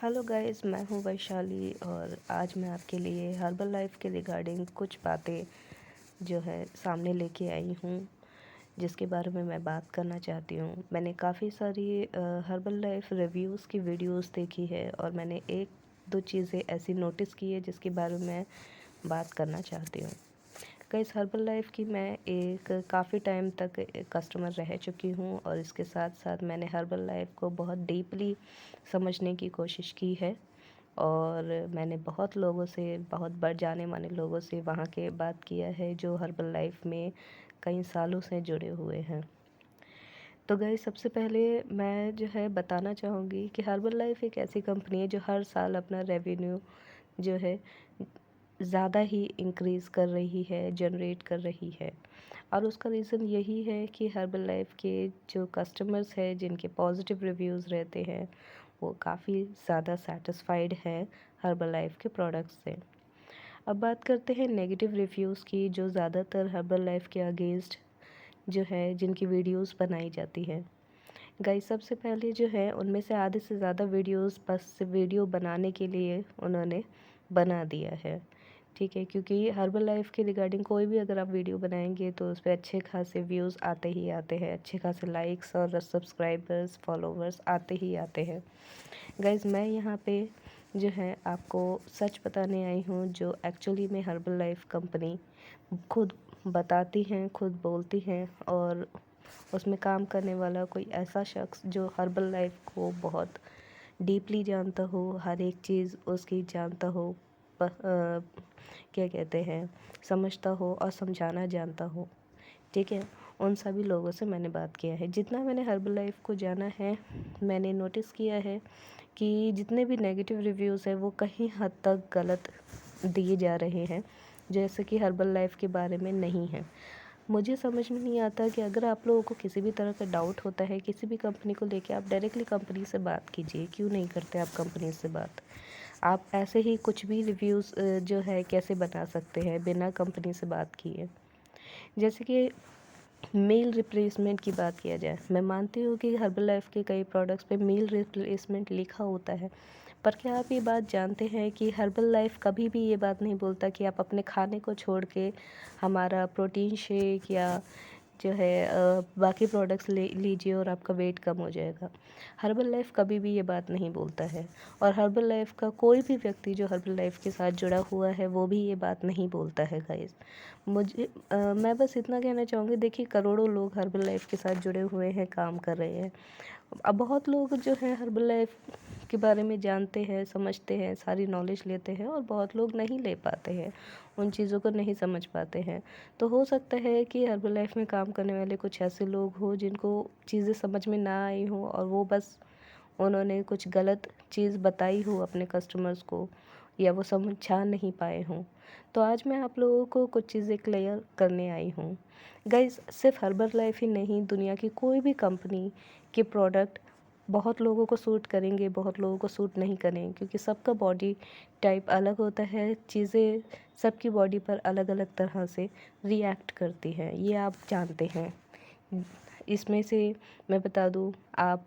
Hello guys, मैं हूँ वैशाली और आज मैं आपके लिए हर्बल लाइफ के रिगार्डिंग कुछ बातें जो है सामने लेके आई हूँ, जिसके बारे में मैं बात करना चाहती हूँ। मैंने काफ़ी सारी हर्बल लाइफ रिव्यूज़ की वीडियोस देखी है और मैंने एक दो चीज़ें ऐसी नोटिस की है जिसके बारे में मैं बात करना चाहती हूँ। गाइस, हर्बल लाइफ की मैं एक काफ़ी टाइम तक कस्टमर रह चुकी हूँ और इसके साथ साथ मैंने हर्बल लाइफ को बहुत डीपली समझने की कोशिश की है और मैंने बहुत लोगों से, बहुत बढ़ जाने माने लोगों से वहाँ के बात किया है जो हर्बल लाइफ में कई सालों से जुड़े हुए हैं। तो गाइस, सबसे पहले मैं जो है बताना चाहूँगी कि हर्बल लाइफ एक ऐसी कंपनी है जो हर साल अपना रेवेन्यू जो है ज़्यादा ही इंक्रीज़ कर रही है, जनरेट कर रही है। और उसका रीज़न यही है कि हर्बल लाइफ के जो कस्टमर्स हैं जिनके पॉजिटिव रिव्यूज़ रहते हैं, वो काफ़ी ज़्यादा सैटिस्फाइड हैं हर्बल लाइफ के प्रोडक्ट्स से। अब बात करते हैं नेगेटिव रिव्यूज़ की, जो ज़्यादातर हर्बल लाइफ के अगेंस्ट जो है जिनकी वीडियोस बनाई जाती है। गाइस, सबसे पहले जो है उनमें से आधे से ज़्यादा वीडियोस बस वीडियो बनाने के लिए उन्होंने बना दिया है। ठीक है, क्योंकि हर्बल लाइफ के रिगार्डिंग कोई भी अगर आप वीडियो बनाएंगे तो उस पे अच्छे खासे व्यूज़ आते ही आते हैं, अच्छे खासे लाइक्स और सब्सक्राइबर्स, फॉलोवर्स आते ही आते हैं। गाइस, मैं यहाँ पे जो है आपको सच बताने आई हूँ, जो एक्चुअली में हर्बल लाइफ कंपनी खुद बताती हैं, खुद बोलती हैं और उसमें काम करने वाला कोई ऐसा शख्स जो हर्बल लाइफ को बहुत डीपली जानता हो, हर एक चीज़ उसकी जानता हो, क्या कहते हैं, समझता हो और समझाना जानता हो। ठीक है, उन सभी लोगों से मैंने बात किया है। जितना मैंने हर्बल लाइफ को जाना है, मैंने नोटिस किया है कि जितने भी नेगेटिव रिव्यूज़ हैं वो कहीं हद तक गलत दिए जा रहे हैं, जैसे कि हर्बल लाइफ के बारे में नहीं है। मुझे समझ में नहीं आता कि अगर आप लोगों को किसी भी तरह का डाउट होता है किसी भी कंपनी को लेके, आप डायरेक्टली कंपनी से बात कीजिए। क्यों नहीं करते आप कंपनी से बात? आप ऐसे ही कुछ भी रिव्यूज़ जो है कैसे बना सकते हैं बिना कंपनी से बात किए? जैसे कि मील रिप्लेसमेंट की बात किया जाए, मैं मानती हूँ कि हर्बल लाइफ के कई प्रोडक्ट्स पे मील रिप्लेसमेंट लिखा होता है, पर क्या आप ये बात जानते हैं कि हर्बल लाइफ कभी भी ये बात नहीं बोलता कि आप अपने खाने को छोड़ के हमारा प्रोटीन शेक या जो है बाकी प्रोडक्ट्स ले लीजिए और आपका वेट कम हो जाएगा। हर्बल लाइफ कभी भी ये बात नहीं बोलता है और हर्बल लाइफ का कोई भी व्यक्ति जो हर्बल लाइफ के साथ जुड़ा हुआ है वो भी ये बात नहीं बोलता है गाइस। मैं बस इतना कहना चाहूँगी, देखिए करोड़ों लोग हर्बल लाइफ के साथ जुड़े हुए हैं, काम कर रहे हैं। अब बहुत लोग जो है हर्बल लाइफ के बारे में जानते हैं, समझते हैं, सारी नॉलेज लेते हैं और बहुत लोग नहीं ले पाते हैं, उन चीज़ों को नहीं समझ पाते हैं। तो हो सकता है कि हर्बल लाइफ में काम करने वाले कुछ ऐसे लोग हों जिनको चीज़ें समझ में ना आई हों और वो बस उन्होंने कुछ गलत चीज़ बताई हो अपने कस्टमर्स को या वो समझा नहीं पाए हों। तो आज मैं आप लोगों को कुछ चीज़ें क्लियर करने आई हूँ। गाइस, सिर्फ हर्बल लाइफ ही नहीं, दुनिया की कोई भी कंपनी के प्रोडक्ट बहुत लोगों को सूट करेंगे, बहुत लोगों को सूट नहीं करेंगे, क्योंकि सबका बॉडी टाइप अलग होता है। चीज़ें सबकी बॉडी पर अलग अलग तरह से रिएक्ट करती हैं, ये आप जानते हैं। इसमें से मैं बता दूँ, आप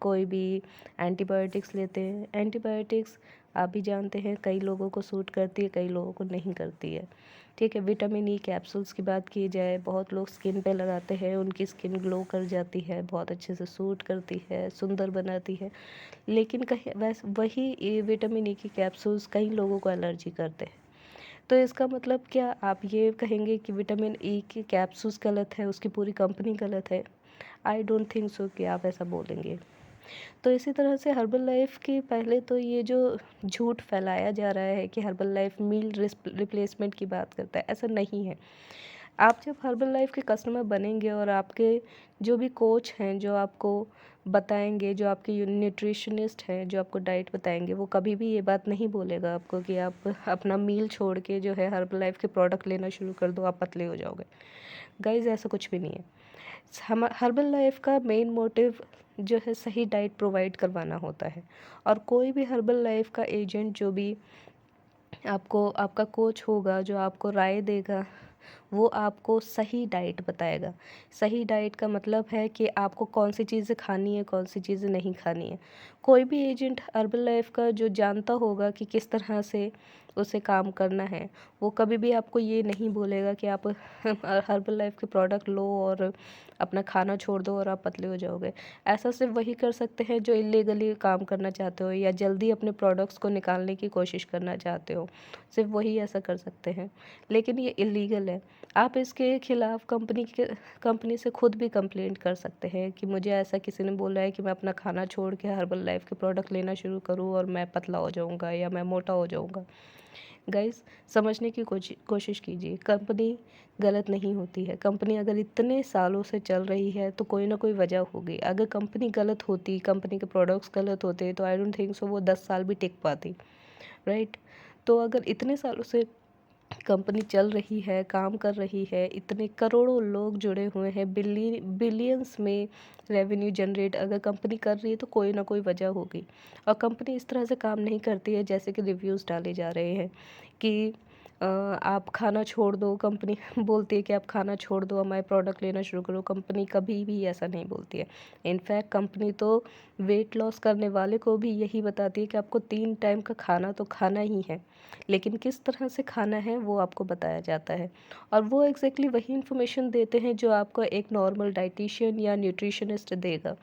कोई भी एंटीबायोटिक्स लेते हैं, एंटीबायोटिक्स आप भी जानते हैं कई लोगों को सूट करती है, कई लोगों को नहीं करती है। ठीक है, विटामिन ई कैप्सूल्स की बात की जाए, बहुत लोग स्किन पे लगाते हैं, उनकी स्किन ग्लो कर जाती है, बहुत अच्छे से सूट करती है, सुंदर बनाती है। लेकिन कहीं वैसे वही विटामिन ई की कैप्सूल्स कई लोगों को एलर्जी करते हैं। तो इसका मतलब क्या आप ये कहेंगे कि विटामिन ई की कैप्सूल्स गलत है, उसकी पूरी कंपनी गलत है? आई डोंट थिंक सो कि आप ऐसा बोलेंगे। तो इसी तरह से हर्बल लाइफ की पहले तो ये जो झूठ फैलाया जा रहा है कि हर्बल लाइफ मील रिप्लेसमेंट की बात करता है, ऐसा नहीं है। आप जब हर्बल लाइफ के कस्टमर बनेंगे और आपके जो भी कोच हैं जो आपको बताएंगे, जो आपके न्यूट्रिशनिस्ट हैं जो आपको डाइट बताएंगे, वो कभी भी ये बात नहीं बोलेगा आपको कि आप अपना मील छोड़ के जो है हर्बल लाइफ के प्रोडक्ट लेना शुरू कर दो, आप पतले हो जाओगे। गाइज, ऐसा कुछ भी नहीं है। हम हर्बल लाइफ का मेन मोटिव जो है सही डाइट प्रोवाइड करवाना होता है। और कोई भी हर्बल लाइफ का एजेंट जो भी आपको, आपका कोच होगा जो आपको राय देगा वो आपको सही डाइट बताएगा। सही डाइट का मतलब है कि आपको कौन सी चीज़ें खानी है, कौन सी चीज़ें नहीं खानी है। कोई भी एजेंट हर्बल लाइफ का जो जानता होगा कि किस तरह से उसे काम करना है, वो कभी भी आपको ये नहीं बोलेगा कि आप हर्बल लाइफ के प्रोडक्ट लो और अपना खाना छोड़ दो और आप पतले हो जाओगे। ऐसा सिर्फ वही कर सकते हैं जो इलीगली काम करना चाहते हो या जल्दी अपने प्रोडक्ट्स को निकालने की कोशिश करना चाहते हो, सिर्फ वही ऐसा कर सकते हैं। लेकिन ये इलीगल है। आप इसके खिलाफ कंपनी से खुद भी कंप्लेंट कर सकते हैं कि मुझे ऐसा किसी ने बोला है कि मैं अपना खाना छोड़ के हर्बल लाइफ के प्रोडक्ट लेना शुरू करूँ और मैं पतला हो जाऊँगा या मैं मोटा हो जाऊँगा। गाइस, समझने की कोशिश कीजिए, कंपनी गलत नहीं होती है। कंपनी अगर इतने सालों से चल रही है तो कोई ना कोई वजह होगी। अगर कंपनी गलत होती, कंपनी के प्रोडक्ट्स गलत होते, तो आई डोंट थिंक सो वो 10 साल भी टिक पाती, राइट। तो अगर इतने सालों से कंपनी चल रही है, काम कर रही है, इतने करोड़ों लोग जुड़े हुए हैं, बिलियंस में रेवेन्यू जनरेट अगर कंपनी कर रही है तो कोई ना कोई वजह होगी। और कंपनी इस तरह से काम नहीं करती है जैसे कि रिव्यूज़ डाले जा रहे हैं कि आप खाना छोड़ दो। कंपनी बोलती है कि आप खाना छोड़ दो, हमारे प्रोडक्ट लेना शुरू करो। कंपनी कभी भी ऐसा नहीं बोलती है। इनफैक्ट कंपनी तो वेट लॉस करने वाले को भी यही बताती है कि आपको 3 टाइम का खाना तो खाना ही है, लेकिन किस तरह से खाना है वो आपको बताया जाता है। और वो एग्जैक्टली वही इन्फॉर्मेशन देते हैं जो आपको एक नॉर्मल डाइटिशियन या न्यूट्रिशनिस्ट देगा,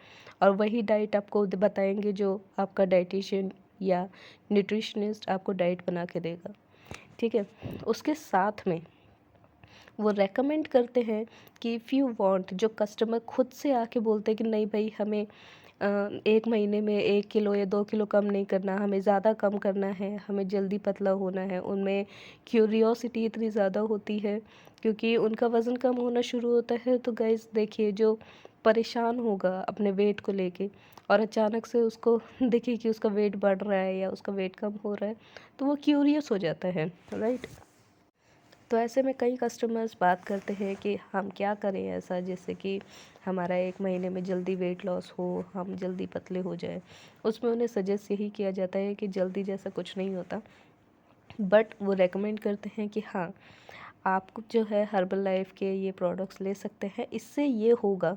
और वही डाइट आपको बताएंगे जो आपका डाइटिशियन या न्यूट्रिशनिस्ट आपको डाइट बना के देगा, ठीक है। उसके साथ में वो रेकमेंड करते हैं कि इफ़ यू वांट, जो कस्टमर खुद से आके बोलते हैं कि नहीं भाई हमें 1 महीने में 1 किलो या 2 किलो कम नहीं करना, हमें ज़्यादा कम करना है, हमें जल्दी पतला होना है, उनमें क्यूरियोसिटी इतनी ज़्यादा होती है क्योंकि उनका वज़न कम होना शुरू होता है। तो गाइस देखिए, जो परेशान होगा अपने वेट को लेके और अचानक से उसको देखिए कि उसका वेट बढ़ रहा है या उसका वेट कम हो रहा है, तो वो क्यूरियस हो जाता है, राइट। तो ऐसे में कई कस्टमर्स बात करते हैं कि हम क्या करें ऐसा जिससे कि हमारा 1 महीने में जल्दी वेट लॉस हो, हम जल्दी पतले हो जाए। उसमें उन्हें सजेस्ट यही किया जाता है कि जल्दी जैसा कुछ नहीं होता, बट वो रेकमेंड करते हैं कि हाँ, आप जो है हर्बल लाइफ के ये प्रोडक्ट्स ले सकते हैं। इससे ये होगा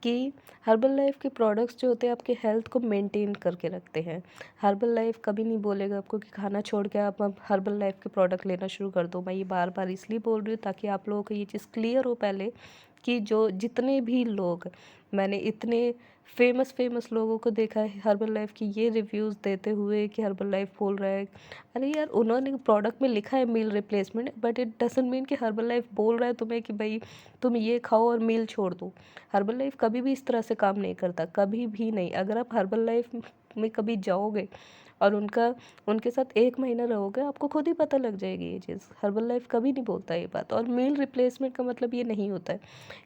कि हर्बल लाइफ के प्रोडक्ट्स जो होते हैं आपके हेल्थ को मेंटेन करके रखते हैं। हर्बल लाइफ कभी नहीं बोलेगा आपको कि खाना छोड़ के आप अब हर्बल लाइफ के प्रोडक्ट लेना शुरू कर दो। मैं ये बार बार इसलिए बोल रही हूँ ताकि आप लोगों को ये चीज़ क्लियर हो पहले कि जो जितने भी लोग, मैंने इतने फेमस लोगों को देखा है हर्बल लाइफ की ये रिव्यूज़ देते हुए कि हर्बल लाइफ बोल रहा है। अरे यार, उन्होंने प्रोडक्ट में लिखा है meal replacement, but it doesn't mean कि हर्बल लाइफ बोल रहा है तुम्हें कि भाई तुम ये खाओ और मील छोड़ दो। हर्बल लाइफ कभी भी इस तरह से काम नहीं करता, कभी भी नहीं। अगर आप हर्बल लाइफ में कभी जाओगे और उनके साथ 1 महीना रहोगे, आपको खुद ही पता लग जाएगी ये चीज़। हर्बल लाइफ कभी नहीं बोलता ये बात, और मील रिप्लेसमेंट का मतलब ये नहीं होता है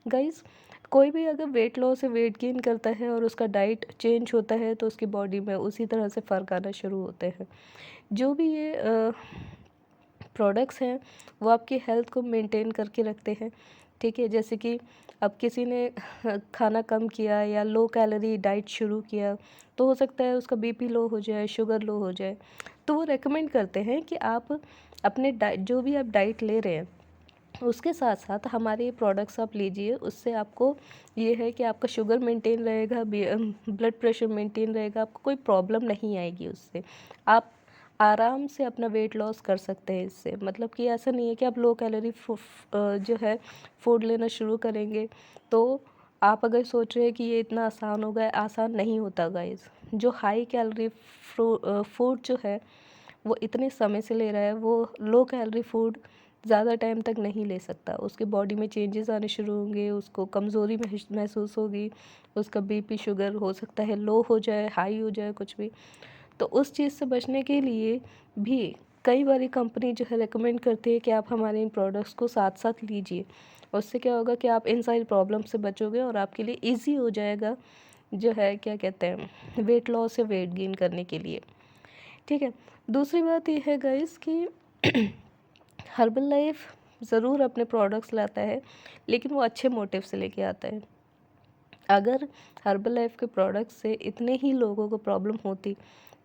गाइस। कोई भी अगर वेट लॉस से वेट गेन करता है और उसका डाइट चेंज होता है तो उसकी बॉडी में उसी तरह से फ़र्क आना शुरू होते हैं। जो भी ये प्रोडक्ट्स हैं वो आपकी हेल्थ को मेंटेन करके रखते हैं, ठीक है। जैसे कि अब किसी ने खाना कम किया या लो कैलोरी डाइट शुरू किया, तो हो सकता है उसका बीपी लो हो जाए, शुगर लो हो जाए। तो वो रेकमेंड करते हैं कि आप अपने डाइट, जो भी आप डाइट ले रहे हैं उसके साथ साथ हमारे ये प्रोडक्ट्स आप लीजिए। उससे आपको ये है कि आपका शुगर मेंटेन रहेगा, ब्लड प्रेशर मेंटेन रहेगा, आपको कोई प्रॉब्लम नहीं आएगी उससे। आप आराम से अपना वेट लॉस कर सकते हैं इससे। मतलब कि ऐसा नहीं है कि आप लो कैलोरी जो है फूड लेना शुरू करेंगे तो आप अगर सोच रहे हैं कि ये इतना आसान होगा, आसान नहीं होता गाइस। जो हाई कैलोरी फूड जो है वो इतने समय से ले रहा है, वो लो कैलोरी फूड ज़्यादा टाइम तक नहीं ले सकता। उसके बॉडी में चेंजेस आने शुरू होंगे, उसको कमज़ोरी महसूस होगी, उसका बीपी शुगर हो सकता है लो हो जाए, हाई हो जाए, कुछ भी। तो उस चीज़ से बचने के लिए भी कई बारी कंपनी जो है रेकमेंड करती है कि आप हमारे इन प्रोडक्ट्स को साथ साथ लीजिए। उससे क्या होगा कि आप इन सारी प्रॉब्लम से बचोगे और आपके लिए ईजी हो जाएगा जो है क्या कहते हैं वेट लॉस या वेट गेन करने के लिए, ठीक है। दूसरी बात ये है गाइस कि हर्बल लाइफ ज़रूर अपने प्रोडक्ट्स लाता है, लेकिन वो अच्छे मोटिव से लेके आता है। अगर हर्बल लाइफ के प्रोडक्ट से इतने ही लोगों को प्रॉब्लम होती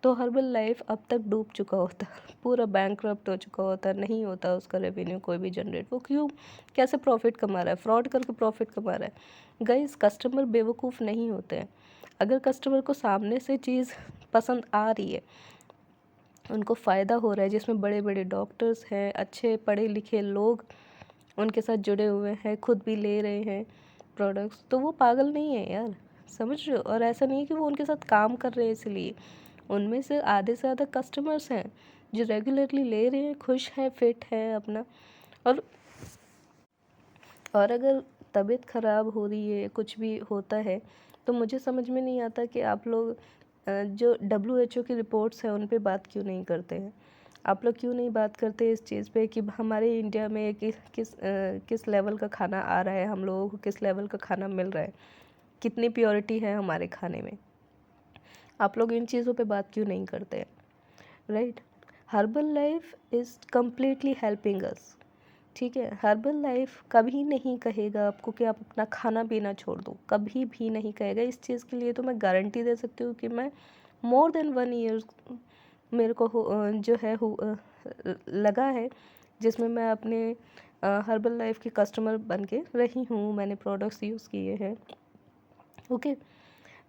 तो हर्बल लाइफ अब तक डूब चुका होता, पूरा बैंकरप्ट हो चुका होता, नहीं होता उसका रेवेन्यू कोई भी जनरेट। वो क्यों, कैसे प्रॉफिट कमा रहा है, फ्रॉड करके प्रॉफिट कमा रहा है। गाइस, कस्टमर बेवकूफ़ नहीं होते हैं। अगर कस्टमर को सामने से चीज़ पसंद आ रही है, उनको फ़ायदा हो रहा है, जिसमें बड़े बड़े डॉक्टर्स हैं, अच्छे पढ़े लिखे लोग उनके साथ जुड़े हुए हैं, खुद भी ले रहे हैं प्रोडक्ट्स, तो वो पागल नहीं है यार, समझ रहे हो। और ऐसा नहीं है कि वो उनके साथ काम कर रहे हैं इसलिए, उनमें से आधे से ज़्यादा कस्टमर्स हैं जो रेगुलरली ले रहे हैं, खुश हैं, फिट हैं अपना। और अगर तबीयत ख़राब हो रही है, कुछ भी होता है, तो मुझे समझ में नहीं आता कि आप लोग जो WHO की रिपोर्ट्स हैं उन पे बात क्यों नहीं करते हैं। आप लोग क्यों नहीं बात करते इस चीज़ पे कि हमारे इंडिया में किस लेवल का खाना आ रहा है, हम लोगों को किस लेवल का खाना मिल रहा है, कितनी प्योरिटी है हमारे खाने में। आप लोग इन चीज़ों पे बात क्यों नहीं करते हैं, right. Herbal life is completely helping us, ठीक है। हर्बल लाइफ कभी नहीं कहेगा आपको कि आप अपना खाना पीना छोड़ दो, कभी भी नहीं कहेगा। इस चीज़ के लिए तो मैं गारंटी दे सकती हूँ कि मैं मोर देन 1 ईयर मेरे को जो है लगा है, जिसमें मैं अपने हर्बल लाइफ की कस्टमर बन के रही हूँ, मैंने प्रोडक्ट्स यूज़ किए हैं, ओके।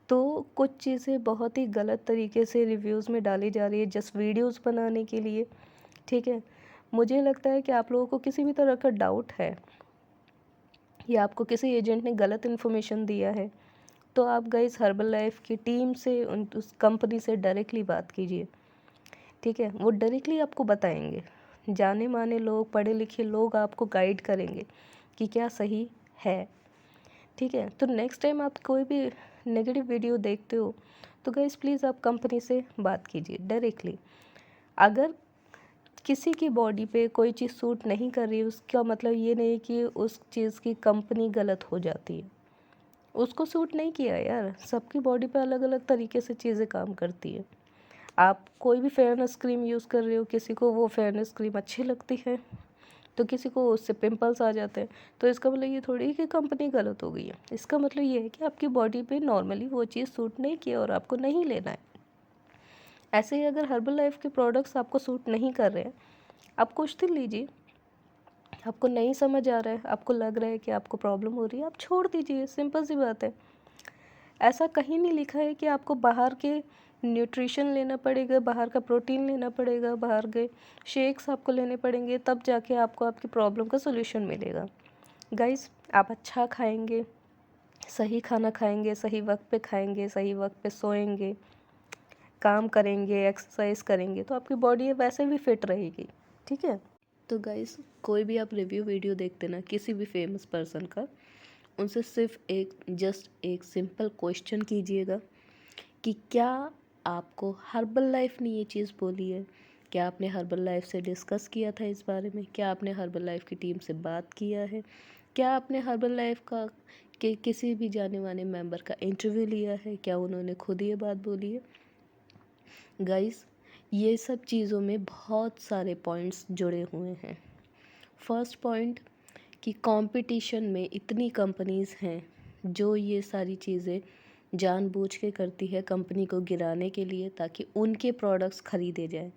तो कुछ चीज़ें बहुत ही गलत तरीके से रिव्यूज़ में डाली जा रही है जस्ट वीडियोज़ बनाने के लिए, ठीक है। मुझे लगता है कि आप लोगों को किसी भी तरह का डाउट है या आपको किसी एजेंट ने गलत इन्फॉर्मेशन दिया है, तो आप गाइस हर्बल लाइफ की टीम से उस कंपनी से डायरेक्टली बात कीजिए, ठीक है। वो डायरेक्टली आपको बताएंगे, जाने माने लोग, पढ़े लिखे लोग आपको गाइड करेंगे कि क्या सही है, ठीक है। तो नेक्स्ट टाइम आप कोई भी नेगेटिव वीडियो देखते हो तो गाइस प्लीज़ आप कंपनी से बात कीजिए डायरेक्टली। अगर किसी की बॉडी पे कोई चीज़ सूट नहीं कर रही, उसका मतलब ये नहीं कि उस चीज़ की कंपनी गलत हो जाती है। उसको सूट नहीं किया यार, सबकी बॉडी पे अलग अलग तरीके से चीज़ें काम करती है। आप कोई भी फेयरनेस क्रीम यूज़ कर रहे हो, किसी को वो फेयरनेस क्रीम अच्छी लगती है तो किसी को उससे पिंपल्स आ जाते हैं, तो इसका मतलब ये थोड़ी है कि कंपनी गलत हो गई है। इसका मतलब ये है कि आपकी बॉडी पे नॉर्मली वो चीज़ सूट नहीं किया और आपको नहीं लेना है। ऐसे ही अगर हर्बल लाइफ के प्रोडक्ट्स आपको सूट नहीं कर रहे हैं, आप कुछ दिन लीजिए, आपको नहीं समझ आ रहा है, आपको लग रहा है कि आपको प्रॉब्लम हो रही है, आप छोड़ दीजिए, सिंपल सी बात है। ऐसा कहीं नहीं लिखा है कि आपको बाहर के न्यूट्रिशन लेना पड़ेगा, बाहर का प्रोटीन लेना पड़ेगा, बाहर के शेक्स आपको लेने पड़ेंगे, तब जाके आपको आपकी प्रॉब्लम का सोल्यूशन मिलेगा। गाइस, आप अच्छा खाएंगे, सही खाना खाएंगे, सही वक्त पे खाएंगे, सही वक्त पे सोएंगे, काम करेंगे, एक्सरसाइज करेंगे, तो आपकी बॉडी वैसे भी फिट रहेगी, ठीक है। तो गाइस, कोई भी आप रिव्यू वीडियो देखते ना किसी भी फेमस पर्सन का, उनसे सिर्फ जस्ट एक सिंपल क्वेश्चन कीजिएगा कि क्या आपको हर्बल लाइफ ने ये चीज़ बोली है, क्या आपने हर्बल लाइफ से डिस्कस किया था इस बारे में, क्या आपने हर्बल लाइफ की टीम से बात किया है, क्या आपने हर्बल लाइफ का के किसी भी जाने माने मेंबर का इंटरव्यू लिया है, क्या उन्होंने खुद ये बात बोली है। गाइस, ये सब चीज़ों में बहुत सारे पॉइंट्स जुड़े हुए हैं। फर्स्ट पॉइंट कि कंपटीशन में इतनी कंपनीज़ हैं जो ये सारी चीज़ें जानबूझ के करती है कंपनी को गिराने के लिए, ताकि उनके प्रोडक्ट्स ख़रीदे जाएं,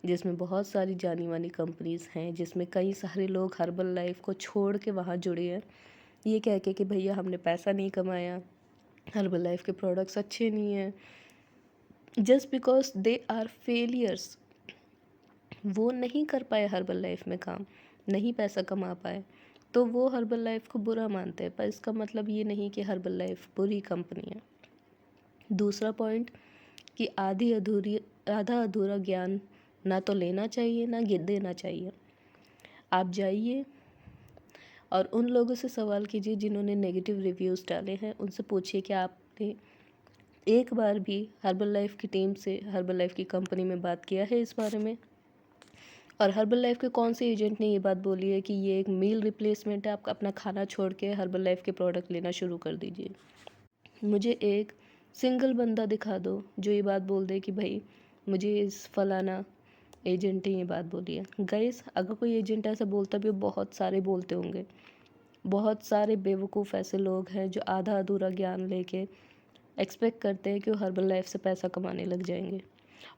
जिसमें बहुत सारी जानी मानी कंपनीज़ हैं, जिसमें कई सारे लोग हर्बल लाइफ को छोड़ के वहाँ जुड़े हैं, ये कह के कि भैया हमने पैसा नहीं कमाया, हर्बल लाइफ के प्रोडक्ट्स अच्छे नहीं हैं, just because they are failures. वो नहीं कर पाए हर्बल लाइफ में काम, नहीं पैसा कमा पाए, तो वो हर्बल लाइफ को बुरा मानते हैं, पर इसका मतलब ये नहीं कि हर्बल लाइफ बुरी कंपनी है। दूसरा पॉइंट कि आधा अधूरा ज्ञान ना तो लेना चाहिए ना देना चाहिए। आप जाइए और उन लोगों से सवाल कीजिए जिन्होंने नेगेटिव रिव्यूज़ डाले हैं, उनसे पूछिए कि आपने एक बार भी हर्बल लाइफ की टीम से, हर्बल लाइफ की कंपनी में बात किया है इस बारे में, और हर्बल लाइफ के कौन से एजेंट ने ये बात बोली है कि ये एक मील रिप्लेसमेंट है, आप अपना खाना छोड़ के हर्बल लाइफ के प्रोडक्ट लेना शुरू कर दीजिए। मुझे एक सिंगल बंदा दिखा दो जो ये बात बोल दे कि भाई मुझे इस फलाना एजेंट ने ये बात बोली है। गाइस, अगर कोई एजेंट ऐसा बोलता भी हो, बहुत सारे बोलते होंगे, बहुत सारे बेवकूफ़ ऐसे लोग हैं जो आधा अधूरा ज्ञान लेके एक्सपेक्ट करते हैं कि वो हर्बल लाइफ से पैसा कमाने लग जाएंगे।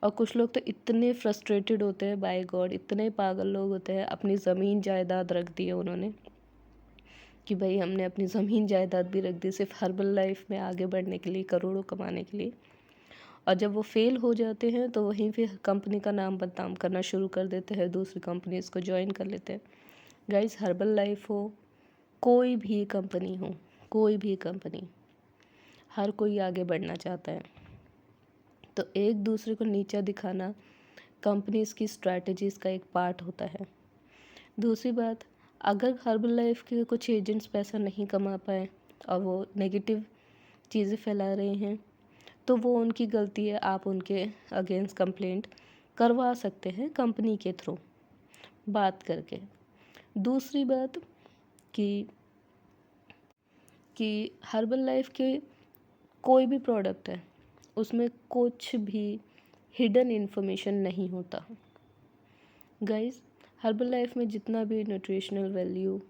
और कुछ लोग तो इतने फ्रस्ट्रेटेड होते हैं, बाय गॉड इतने पागल लोग होते हैं, अपनी ज़मीन जायदाद रख दी है उन्होंने कि भाई हमने अपनी ज़मीन जायदाद भी रख दी सिर्फ हर्बल लाइफ में आगे बढ़ने के लिए, करोड़ों कमाने के लिए। और जब वो फेल हो जाते हैं तो वहीं पे कंपनी का नाम बदनाम करना शुरू कर देते हैं, दूसरी कंपनीज को ज्वाइन कर लेते हैं। गाइस, हर्बल लाइफ हो, कोई भी कंपनी हो, कोई भी कंपनी, हर कोई आगे बढ़ना चाहता है। तो एक दूसरे को नीचा दिखाना कंपनीज की स्ट्रैटेजीज़ का एक पार्ट होता है। दूसरी बात, अगर हर्बल लाइफ के कुछ एजेंट्स पैसा नहीं कमा पाए और वो नेगेटिव चीज़ें फैला रहे हैं तो वो उनकी गलती है, आप उनके अगेंस्ट कंप्लेंट करवा सकते हैं कंपनी के थ्रू बात करके। दूसरी बात कि हर्बल लाइफ के कोई भी प्रोडक्ट है उसमें कुछ भी हिडन इन्फॉर्मेशन नहीं होता। गाइस, हर्बल लाइफ में जितना भी न्यूट्रिशनल वैल्यू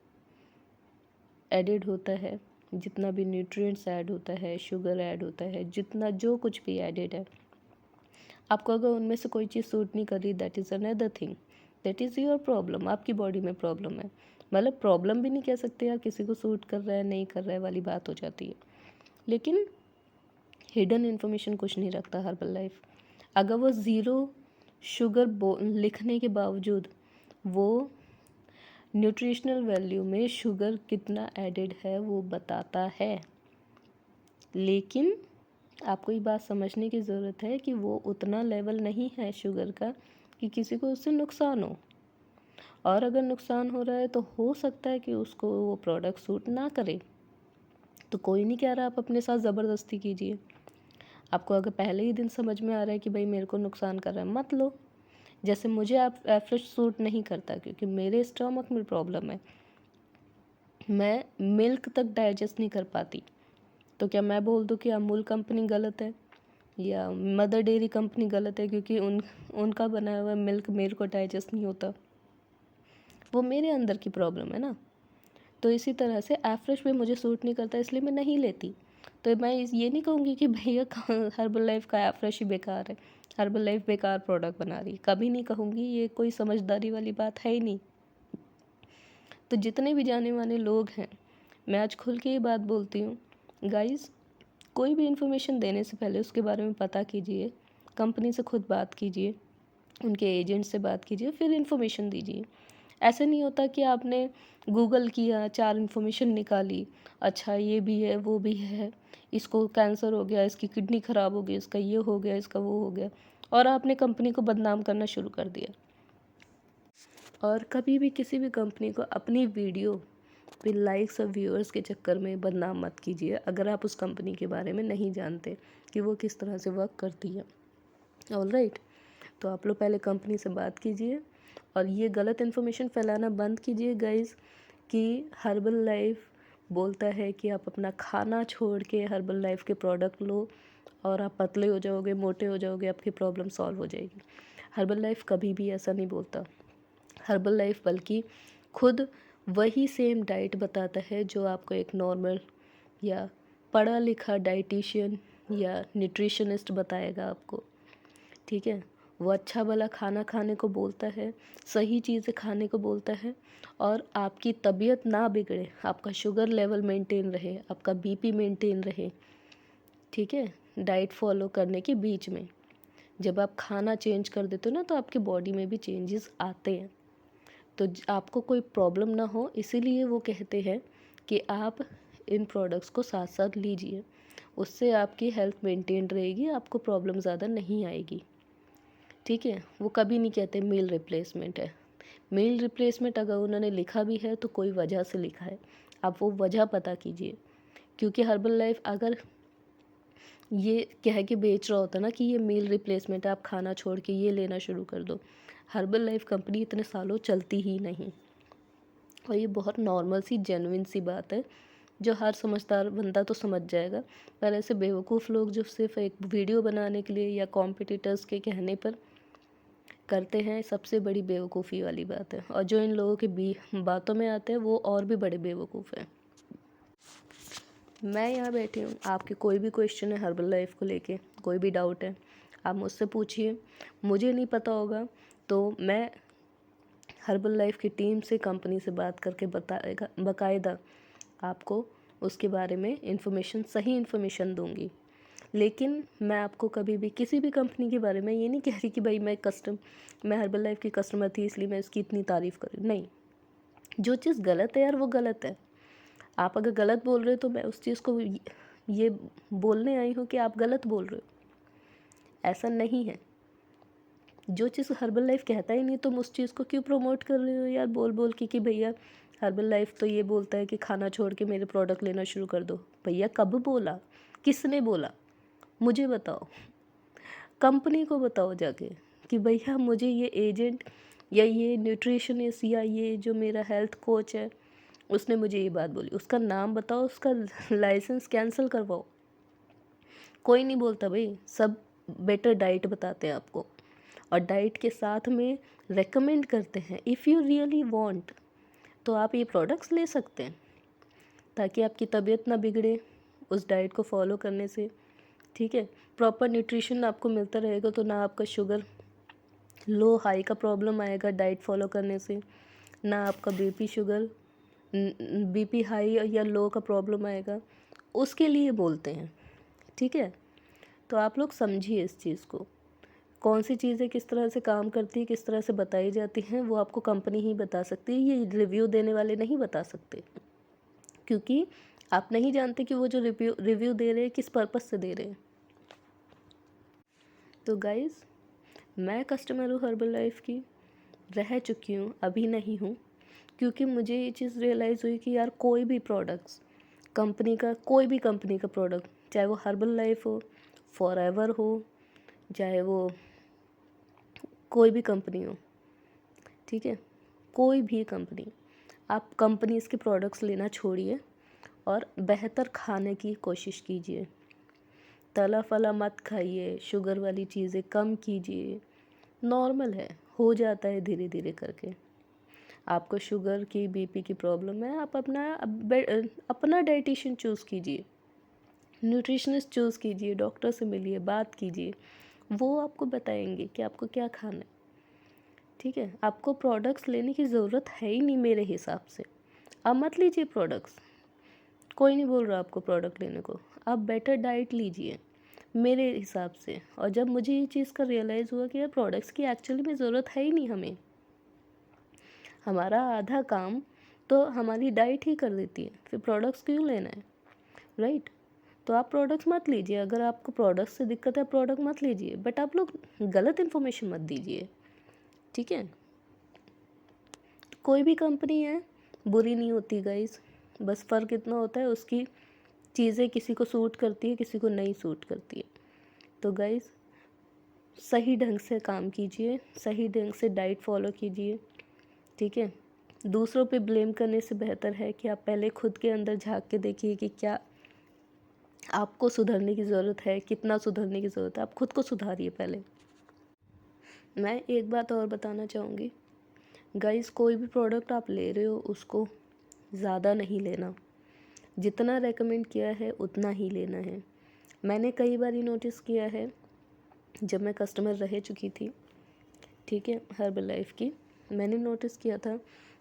एडेड होता है, जितना भी न्यूट्रिएंट्स ऐड होता है, शुगर ऐड होता है, जितना जो कुछ भी एडेड है, आपको अगर उनमें से कोई चीज़ सूट नहीं कर रही, that is another thing, that is your problem, आपकी बॉडी में प्रॉब्लम है। मतलब प्रॉब्लम भी नहीं कह सकते यार, किसी को सूट कर रहा है नहीं कर रहा है वाली बात हो जाती है। लेकिन हिडन इन्फॉर्मेशन कुछ नहीं रखता हर्बल लाइफ। अगर वो ज़ीरो शुगर लिखने के बावजूद वो न्यूट्रिशनल वैल्यू में शुगर कितना एडेड है वो बताता है। लेकिन आपको ये बात समझने की ज़रूरत है कि वो उतना लेवल नहीं है शुगर का कि किसी को उससे नुकसान हो। और अगर नुकसान हो रहा है तो हो सकता है कि उसको वो प्रोडक्ट सूट ना करे। तो कोई नहीं कह रहा आप अपने साथ ज़बरदस्ती कीजिए। आपको अगर पहले ही दिन समझ में आ रहा है कि भाई मेरे को नुकसान कर रहा है, मत लो। जैसे मुझे आप एवरेज सूट नहीं करता क्योंकि मेरे स्टमक में प्रॉब्लम है, मैं मिल्क तक डाइजेस्ट नहीं कर पाती। तो क्या मैं बोल दूँ कि अमूल कंपनी गलत है या मदर डेयरी कंपनी गलत है क्योंकि उनका बनाया हुआ मिल्क मेरे को डाइजेस्ट नहीं होता? वो मेरे अंदर की प्रॉब्लम है ना। तो इसी तरह से एफ्रेश भी मुझे सूट नहीं करता, इसलिए मैं नहीं लेती। तो मैं ये नहीं कहूँगी कि भैया हर्बल लाइफ का एफ्रेश ही बेकार है, हर्बल लाइफ बेकार प्रोडक्ट बना रही है, कभी नहीं कहूँगी। ये कोई समझदारी वाली बात है ही नहीं। तो जितने भी जाने माने लोग हैं, मैं आज खुल के ये बात बोलती हूँ, गाइस, कोई भी इन्फॉर्मेशन देने से पहले उसके बारे में पता कीजिए, कंपनी से खुद बात कीजिए, उनके एजेंट से बात कीजिए, फिर इन्फॉर्मेशन दीजिए। ऐसे नहीं होता कि आपने गूगल किया, 4 इन्फॉर्मेशन निकाली, अच्छा ये भी है वो भी है, इसको कैंसर हो गया, इसकी किडनी ख़राब हो गई, इसका ये हो गया, इसका वो हो गया, और आपने कंपनी को बदनाम करना शुरू कर दिया। और कभी भी किसी भी कंपनी को अपनी वीडियो पे लाइक्स और व्यूअर्स के चक्कर में बदनाम मत कीजिए अगर आप उस कंपनी के बारे में नहीं जानते कि वो किस तरह से वर्क करती है। ऑलराइट, तो आप लोग पहले कंपनी से बात कीजिए और ये गलत इन्फॉर्मेशन फैलाना बंद कीजिए गाइस कि हर्बल लाइफ बोलता है कि आप अपना खाना छोड़ के हर्बल लाइफ के प्रोडक्ट लो और आप पतले हो जाओगे, मोटे हो जाओगे, आपकी प्रॉब्लम सॉल्व हो जाएगी। हर्बल लाइफ कभी भी ऐसा नहीं बोलता। हर्बल लाइफ बल्कि खुद वही सेम डाइट बताता है जो आपको एक नॉर्मल या पढ़ा लिखा डाइटिशियन या न्यूट्रिशनिस्ट बताएगा आपको। ठीक है, वो अच्छा भला खाना खाने को बोलता है, सही चीज़ें खाने को बोलता है, और आपकी तबीयत ना बिगड़े, आपका शुगर लेवल मेंटेन रहे, आपका बीपी मेंटेन रहे। ठीक है, डाइट फॉलो करने के बीच में जब आप खाना चेंज कर देते हो ना तो आपकी बॉडी में भी चेंजेस आते हैं। तो आपको कोई प्रॉब्लम ना हो, इसीलिए वो कहते हैं कि आप इन प्रोडक्ट्स को साथ साथ लीजिए, उससे आपकी हेल्थ मेंटेन रहेगी, आपको प्रॉब्लम ज़्यादा नहीं आएगी। ठीक है, वो कभी नहीं कहते मील रिप्लेसमेंट है। मील रिप्लेसमेंट अगर उन्होंने लिखा भी है तो कोई वजह से लिखा है, आप वो वजह पता कीजिए। क्योंकि हर्बल लाइफ अगर ये कह के बेच रहा होता ना कि ये मील रिप्लेसमेंट है, आप खाना छोड़ के ये लेना शुरू कर दो, हर्बल लाइफ कंपनी इतने सालों चलती ही नहीं। और ये बहुत नॉर्मल सी जेन्युइन सी बात है जो हर समझदार बंदा तो समझ जाएगा, पर ऐसे बेवकूफ़ लोग जो सिर्फ एक वीडियो बनाने के लिए या कॉम्पिटिटर्स के कहने पर करते हैं सबसे बड़ी बेवकूफ़ी वाली बात है, और जो इन लोगों की बातों में आते हैं वो और भी बड़े बेवकूफ़ हैं। मैं यहाँ बैठी हूँ, आपके कोई भी क्वेश्चन है हर्बल लाइफ को लेके, कोई भी डाउट है, आप मुझसे पूछिए। मुझे नहीं पता होगा तो मैं हर्बल लाइफ की टीम से, कंपनी से बात करके बाकायदा आपको उसके बारे में सही इन्फॉर्मेशन दूंगी। लेकिन मैं आपको कभी भी किसी भी कंपनी के बारे में ये नहीं कह रही कि भाई मैं हर्बल लाइफ की कस्टमर थी इसलिए मैं इसकी इतनी तारीफ़ करूँ, नहीं। जो चीज़ गलत है यार वो गलत है। आप अगर गलत बोल रहे हो तो मैं उस चीज़ को ये बोलने आई हूँ कि आप गलत बोल रहे हो, ऐसा नहीं है। जो चीज़ हर्बल लाइफ कहता ही नहीं तुम उस चीज़ को क्यों प्रमोट कर रहे हो यार, बोल बोल के कि भैया हर्बल लाइफ तो ये बोलता है कि खाना छोड़ के मेरे प्रोडक्ट लेना शुरू कर दो। भैया कब बोला, किसने बोला, मुझे बताओ, कंपनी को बताओ जाके कि भैया मुझे ये एजेंट या ये न्यूट्रिशनिस्ट या ये जो मेरा हेल्थ कोच है उसने मुझे ये बात बोली, उसका नाम बताओ, उसका लाइसेंस कैंसिल करवाओ। कोई नहीं बोलता भाई, सब बेटर डाइट बताते हैं आपको, और डाइट के साथ में रेकमेंड करते हैं इफ़ यू रियली वांट तो आप ये प्रोडक्ट्स ले सकते हैं ताकि आपकी तबीयत ना बिगड़े उस डाइट को फॉलो करने से। ठीक है, प्रॉपर न्यूट्रिशन आपको मिलता रहेगा तो ना आपका शुगर लो हाई का प्रॉब्लम आएगा डाइट फॉलो करने से, ना आपका बीपी हाई या लो का प्रॉब्लम आएगा, उसके लिए बोलते हैं। ठीक है, तो आप लोग समझिए इस चीज़ को, कौन सी चीज़ें किस तरह से काम करती है, किस तरह से बताई जाती हैं, वो आपको कंपनी ही बता सकती है, ये रिव्यू देने वाले नहीं बता सकते, क्योंकि आप नहीं जानते कि वो जो रिव्यू दे रहे हैं किस पर्पस से दे रहे हैं। तो गाइज़, मैं कस्टमर हूँ हर्बल लाइफ की, रह चुकी हूँ, अभी नहीं हूँ, क्योंकि मुझे ये चीज़ रियलाइज़ हुई कि यार कोई भी प्रोडक्ट्स कोई भी कंपनी का प्रोडक्ट, चाहे वो हर्बल लाइफ हो, फॉरएवर हो, चाहे वो कोई भी कंपनी हो, ठीक है, कोई भी कंपनी, आप कंपनीज़ के प्रोडक्ट्स लेना छोड़िए और बेहतर खाने की कोशिश कीजिए। तला फला मत खाइए, शुगर वाली चीज़ें कम कीजिए, नॉर्मल है, हो जाता है धीरे धीरे करके। आपको शुगर की, बीपी की प्रॉब्लम है, आप अपना डाइटिशियन चूज़ कीजिए, न्यूट्रिशनिस्ट चूज़ कीजिए, डॉक्टर से मिलिए, बात कीजिए, वो आपको बताएंगे कि आपको क्या खाना है। ठीक है, आपको प्रोडक्ट्स लेने की ज़रूरत है ही नहीं मेरे हिसाब से, आप मत लीजिए प्रोडक्ट्स, कोई नहीं बोल रहा आपको प्रोडक्ट लेने को, आप बेटर डाइट लीजिए मेरे हिसाब से। और जब मुझे ये चीज़ का रियलाइज़ हुआ कि यार प्रोडक्ट्स की एक्चुअली में ज़रूरत है ही नहीं हमें, हमारा आधा काम तो हमारी डाइट ही कर देती है, फिर प्रोडक्ट्स क्यों लेना है, राइट। तो आप प्रोडक्ट्स मत लीजिए, अगर आपको प्रोडक्ट्स से दिक्कत है प्रोडक्ट मत लीजिए, बट आप लोग गलत इन्फॉर्मेशन मत दीजिए। ठीक है, कोई भी कंपनी है बुरी नहीं होती गाइस, बस फ़र्क इतना होता है उसकी चीज़ें किसी को सूट करती है, किसी को नहीं सूट करती है। तो गाइस, सही ढंग से काम कीजिए, सही ढंग से डाइट फॉलो कीजिए। ठीक है, दूसरों पे ब्लेम करने से बेहतर है कि आप पहले खुद के अंदर झांक के देखिए कि क्या आपको सुधरने की ज़रूरत है, कितना सुधरने की ज़रूरत है, आप खुद को सुधारिए पहले। मैं एक बात और बताना चाहूँगी गाइस, कोई भी प्रोडक्ट आप ले रहे हो उसको ज़्यादा नहीं लेना, जितना रेकमेंड किया है उतना ही लेना है। मैंने कई बार नोटिस किया है, जब मैं कस्टमर रह चुकी थी, ठीक है, हर्बल लाइफ की, मैंने नोटिस किया था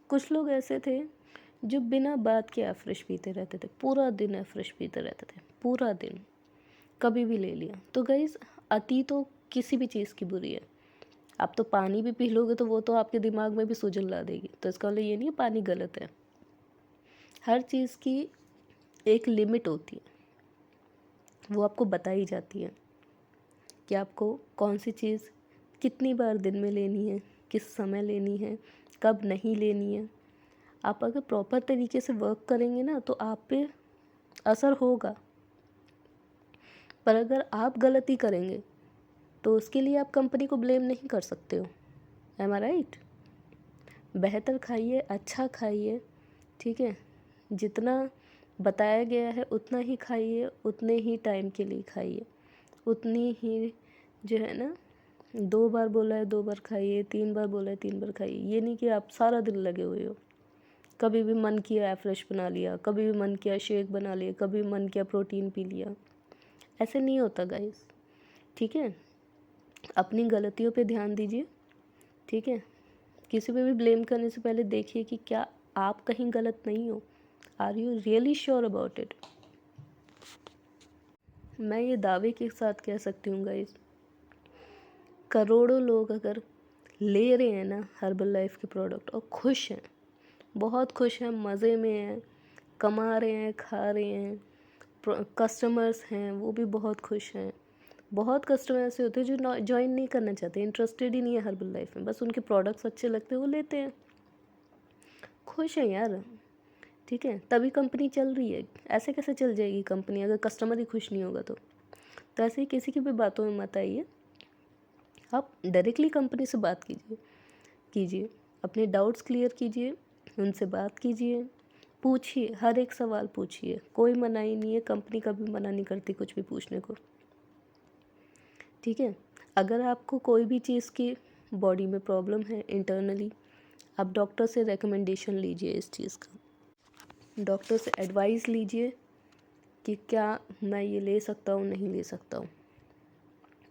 कुछ लोग ऐसे थे जो बिना बात के एफ्रेश पीते रहते थे, पूरा दिन एफ्रेश पीते रहते थे, पूरा दिन, कभी भी ले लिया। तो गाइस, अति तो किसी भी चीज़ की बुरी है। आप तो पानी भी पी लोगे तो वो तो आपके दिमाग में भी सूजन ला देगी, तो इसका मतलब ये नहीं है पानी गलत है। हर चीज़ की एक लिमिट होती है, वो आपको बताई जाती है कि आपको कौन सी चीज़ कितनी बार दिन में लेनी है, किस समय लेनी है, कब नहीं लेनी है। आप अगर प्रॉपर तरीके से वर्क करेंगे ना तो आप पे असर होगा, पर अगर आप गलती करेंगे तो उसके लिए आप कंपनी को ब्लेम नहीं कर सकते हो। एम आई राइट? बेहतर खाइए, अच्छा खाइए, ठीक है, जितना बताया गया है उतना ही खाइए, उतने ही टाइम के लिए खाइए, उतनी ही जो है ना 2 बार बोला है 2 बार खाइए, 3 बार बोला है 3 बार खाइए। ये नहीं कि आप सारा दिन लगे हुए हो। कभी भी मन किया एफ्रेश बना लिया, कभी भी मन किया शेक बना लिया, कभी मन किया प्रोटीन पी लिया। ऐसे नहीं होता गाइस, ठीक है। अपनी गलतियों पे ध्यान दीजिए, ठीक है। किसी पे भी ब्लेम करने से पहले देखिए कि क्या आप कहीं गलत नहीं हो। Are you really sure about it. मैं ये दावे के साथ कह सकती हूँ गाइस, करोड़ों लोग अगर ले रहे हैं ना हर्बल लाइफ के प्रोडक्ट और खुश हैं, बहुत खुश हैं, मज़े में हैं, कमा रहे हैं, खा रहे हैं, कस्टमर्स हैं वो भी बहुत खुश हैं। बहुत कस्टमर ऐसे होते हैं जो ज्वाइन नहीं करना चाहते, इंटरेस्टेड ही नहीं है हर्बल लाइफ में, बस उनके प्रोडक्ट्स अच्छे लगते हैं वो लेते हैं, खुश हैं यार, ठीक है। तभी कंपनी चल रही है। ऐसे कैसे चल जाएगी कंपनी अगर कस्टमर ही खुश नहीं होगा तो ऐसे ही किसी की भी बातों में मत आइए। आप डायरेक्टली कंपनी से बात कीजिए, अपने डाउट्स क्लियर कीजिए, उनसे बात कीजिए, पूछिए, हर एक सवाल पूछिए। कोई मनाही नहीं है, कंपनी कभी मना नहीं करती कुछ भी पूछने को, ठीक है। अगर आपको कोई भी चीज़ की बॉडी में प्रॉब्लम है इंटरनली, आप डॉक्टर से रिकमेंडेशन लीजिए इस चीज़ का, डॉक्टर से एडवाइस लीजिए कि क्या मैं ये ले सकता हूँ नहीं ले सकता हूँ,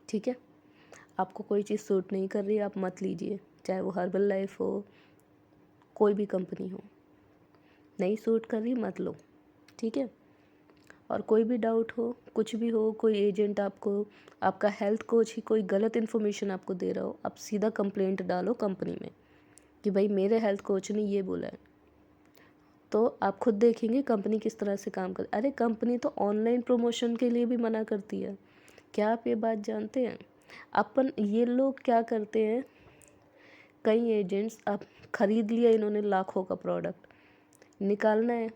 ठीक है। आपको कोई चीज़ सूट नहीं कर रही आप मत लीजिए, चाहे वो हर्बल लाइफ हो, कोई भी कंपनी हो, नहीं सूट कर रही मत लो, ठीक है। और कोई भी डाउट हो, कुछ भी हो, कोई एजेंट आपको, आपका हेल्थ कोच ही कोई गलत इन्फॉर्मेशन आपको दे रहा हो, आप सीधा कंप्लेंट डालो कंपनी में कि भाई मेरे हेल्थ कोच ने ये बोला है। तो आप खुद देखेंगे कंपनी किस तरह से काम कर। अरे कंपनी तो ऑनलाइन प्रमोशन के लिए भी मना करती है, क्या आप ये बात जानते हैं। अपन ये लोग क्या करते हैं, कई एजेंट्स, आप ख़रीद लिया इन्होंने लाखों का प्रोडक्ट, निकालना है,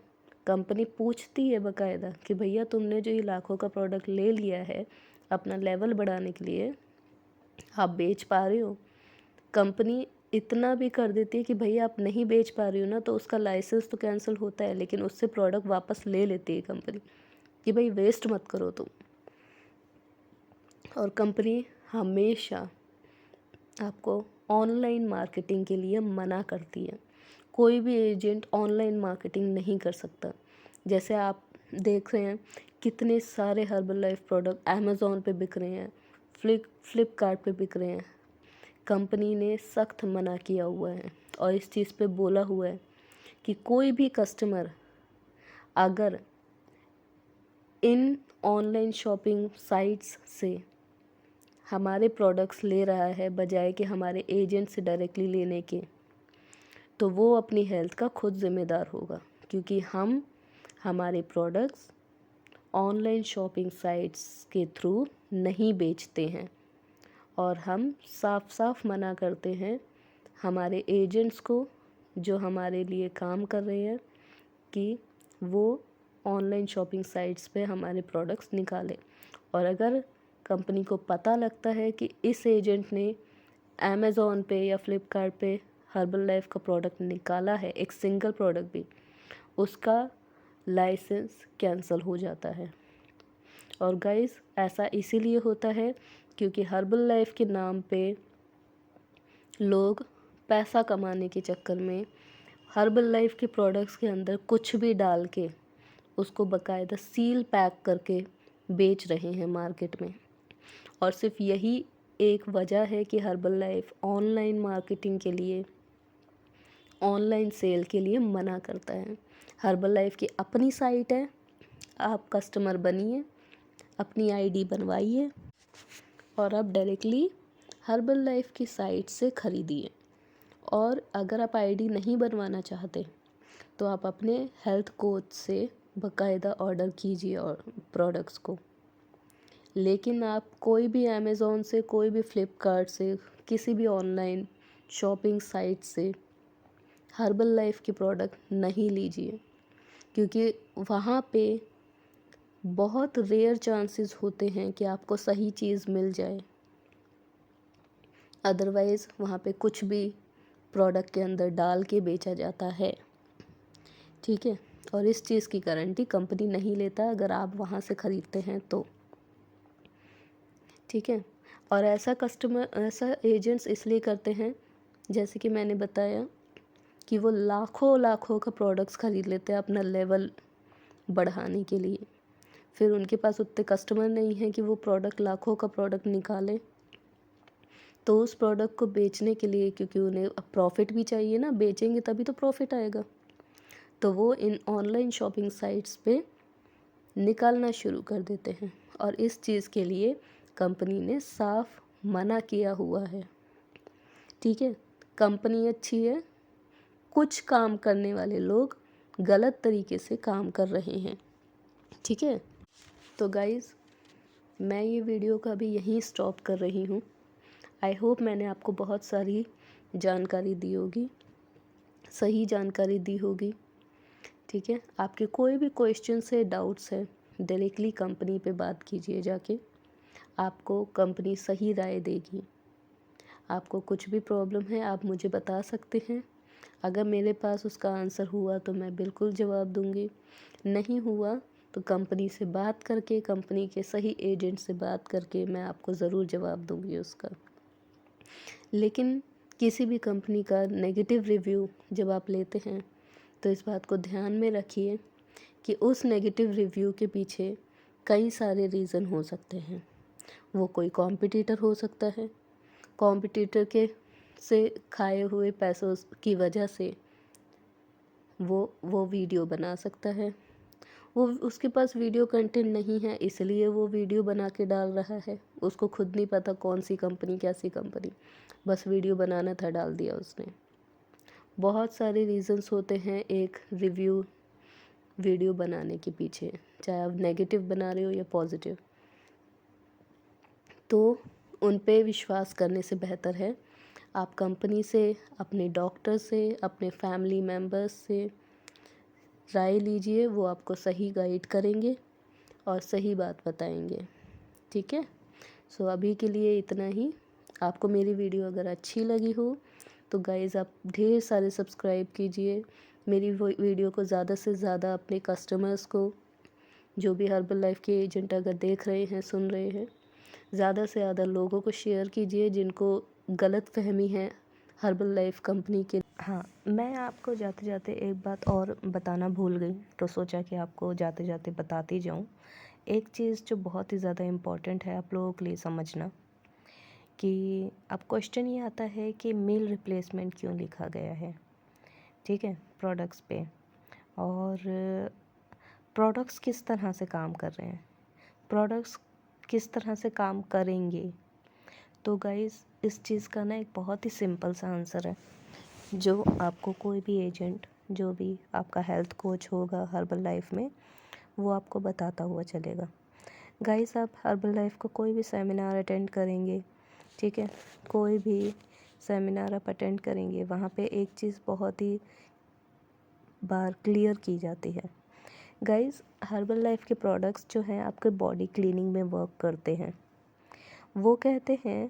कंपनी पूछती है बकायदा कि भैया तुमने जो ये लाखों का प्रोडक्ट ले लिया है अपना लेवल बढ़ाने के लिए, आप बेच पा रहे हो। कंपनी इतना भी कर देती है कि भैया आप नहीं बेच पा रही हो ना तो उसका लाइसेंस तो कैंसिल होता है, लेकिन उससे प्रोडक्ट वापस ले लेती है कंपनी कि भाई वेस्ट मत करो तुम। और कंपनी हमेशा आपको ऑनलाइन मार्केटिंग के लिए मना करती है। कोई भी एजेंट ऑनलाइन मार्केटिंग नहीं कर सकता। जैसे आप देख रहे हैं कितने सारे हर्बल लाइफ प्रोडक्ट अमेज़ॉन पे बिक रहे हैं, फ्लिपकार्ट पे बिक रहे हैं। कंपनी ने सख्त मना किया हुआ है और इस चीज़ पे बोला हुआ है कि कोई भी कस्टमर अगर इन ऑनलाइन शॉपिंग साइट्स से हमारे प्रोडक्ट्स ले रहा है बजाय कि हमारे एजेंट से डायरेक्टली लेने के, तो वो अपनी हेल्थ का खुद ज़िम्मेदार होगा, क्योंकि हम हमारे प्रोडक्ट्स ऑनलाइन शॉपिंग साइट्स के थ्रू नहीं बेचते हैं। और हम साफ साफ मना करते हैं हमारे एजेंट्स को जो हमारे लिए काम कर रहे हैं कि वो ऑनलाइन शॉपिंग साइट्स पे हमारे प्रोडक्ट्स निकालें। और अगर कंपनी को पता लगता है कि इस एजेंट ने अमेज़ॉन पे या फ्लिपकार्ट पे हर्बल लाइफ का प्रोडक्ट निकाला है, एक सिंगल प्रोडक्ट भी, उसका लाइसेंस कैंसिल हो जाता है। और गाइस ऐसा इसीलिए होता है क्योंकि हर्बल लाइफ के नाम पे लोग पैसा कमाने के चक्कर में हर्बल लाइफ के प्रोडक्ट्स के अंदर कुछ भी डाल के उसको बकायदा सील पैक करके बेच रहे हैं मार्केट में। और सिर्फ यही एक वजह है कि हर्बल लाइफ ऑनलाइन मार्केटिंग के लिए, ऑनलाइन सेल के लिए मना करता है। हर्बल लाइफ की अपनी साइट है, आप कस्टमर बनिए, अपनी आईडी बनवाइए और आप डायरेक्टली हर्बल लाइफ की साइट से ख़रीदिए। और अगर आप आईडी नहीं बनवाना चाहते तो आप अपने हेल्थ कोच से बाकायदा ऑर्डर कीजिए और प्रोडक्ट्स को। लेकिन आप कोई भी अमेज़ॉन से, कोई भी फ्लिपकार्ट से, किसी भी ऑनलाइन शॉपिंग साइट से हर्बल लाइफ के प्रोडक्ट नहीं लीजिए, क्योंकि वहाँ पे बहुत रेयर चांसेस होते हैं कि आपको सही चीज़ मिल जाए। अदरवाइज़ वहाँ पे कुछ भी प्रोडक्ट के अंदर डाल के बेचा जाता है, ठीक है। और इस चीज़ की गारंटी कंपनी नहीं लेता अगर आप वहाँ से ख़रीदते हैं तो, ठीक है। और ऐसा एजेंट्स इसलिए करते हैं, जैसे कि मैंने बताया कि वो लाखों लाखों का प्रोडक्ट्स ख़रीद लेते हैं अपना लेवल बढ़ाने के लिए। फिर उनके पास उतने कस्टमर नहीं हैं कि वो प्रोडक्ट लाखों का प्रोडक्ट निकालें, तो उस प्रोडक्ट को बेचने के लिए, क्योंकि उन्हें प्रॉफिट भी चाहिए ना, बेचेंगे तभी तो प्रॉफिट आएगा, तो वो इन ऑनलाइन शॉपिंग साइट्स पे निकालना शुरू कर देते हैं। और इस चीज़ के लिए कंपनी ने साफ मना किया हुआ है। ठीक है, कंपनी अच्छी है, कुछ काम करने वाले लोग गलत तरीके से काम कर रहे हैं। ठीक है, तो गाइज़ मैं ये वीडियो का भी यहीं स्टॉप कर रही हूँ। आई होप मैंने आपको बहुत सारी जानकारी दी होगी, सही जानकारी दी होगी। ठीक है, आपके कोई भी क्वेश्चन है, डाउट्स है, डायरेक्टली कंपनी पे बात कीजिए जाके, आपको कंपनी सही राय देगी। आपको कुछ भी प्रॉब्लम है आप मुझे बता सकते हैं, अगर मेरे पास उसका आंसर हुआ तो मैं बिल्कुल जवाब दूंगी, नहीं हुआ तो कंपनी से बात करके, कंपनी के सही एजेंट से बात करके मैं आपको ज़रूर जवाब दूंगी उसका। लेकिन किसी भी कंपनी का नेगेटिव रिव्यू जब आप लेते हैं तो इस बात को ध्यान में रखिए कि उस नेगेटिव रिव्यू के पीछे कई सारे रीज़न हो सकते हैं। वो कोई कॉम्पिटिटर हो सकता है, कॉम्पिटिटर के से खाए हुए पैसों की वजह से वो वीडियो बना सकता है। वो उसके पास वीडियो कंटेंट नहीं है इसलिए वो वीडियो बना के डाल रहा है, उसको खुद नहीं पता कौन सी कंपनी कैसी कंपनी, बस वीडियो बनाना था, डाल दिया उसने। बहुत सारे रीज़न्स होते हैं एक रिव्यू वीडियो बनाने के पीछे, चाहे आप नेगेटिव बना रहे हो या पॉजिटिव। तो उन पे विश्वास करने से बेहतर है आप कंपनी से, अपने डॉक्टर से, अपने फैमिली मेम्बर्स से राय लीजिए, वो आपको सही गाइड करेंगे और सही बात बताएंगे। ठीक है, सो अभी के लिए इतना ही। आपको मेरी वीडियो अगर अच्छी लगी हो तो गाइज़ आप ढेर सारे सब्सक्राइब कीजिए मेरी वीडियो को, ज़्यादा से ज़्यादा अपने कस्टमर्स को, जो भी हर्बल लाइफ के एजेंट अगर देख रहे हैं, सुन रहे हैं, ज़्यादा से ज़्यादा लोगों को शेयर कीजिए जिनको गलत फहमी है हर्बल लाइफ कंपनी के। हाँ, मैं आपको जाते जाते एक बात और बताना भूल गई, तो सोचा कि आपको जाते जाते बताती जाऊँ। एक चीज़ जो बहुत ही ज़्यादा इम्पॉर्टेंट है आप लोगों के लिए समझना, कि अब क्वेश्चन ये आता है कि मील रिप्लेसमेंट क्यों लिखा गया है, ठीक है, प्रोडक्ट्स पे, और प्रोडक्ट्स किस तरह से काम कर रहे हैं, प्रोडक्ट्स किस तरह से काम करेंगे। तो गाइज़ इस चीज़ का ना एक बहुत ही सिंपल सा आंसर है, जो आपको कोई भी एजेंट, जो भी आपका हेल्थ कोच होगा हर्बल लाइफ में, वो आपको बताता हुआ चलेगा। गाइस आप हर्बल लाइफ को कोई भी सेमिनार अटेंड करेंगे, ठीक है, कोई भी सेमिनार आप अटेंड करेंगे, वहाँ पे एक चीज़ बहुत ही बार क्लियर की जाती है। गाइस हर्बल लाइफ के प्रोडक्ट्स जो हैं आपके बॉडी क्लीनिंग में वर्क करते हैं। वो कहते हैं,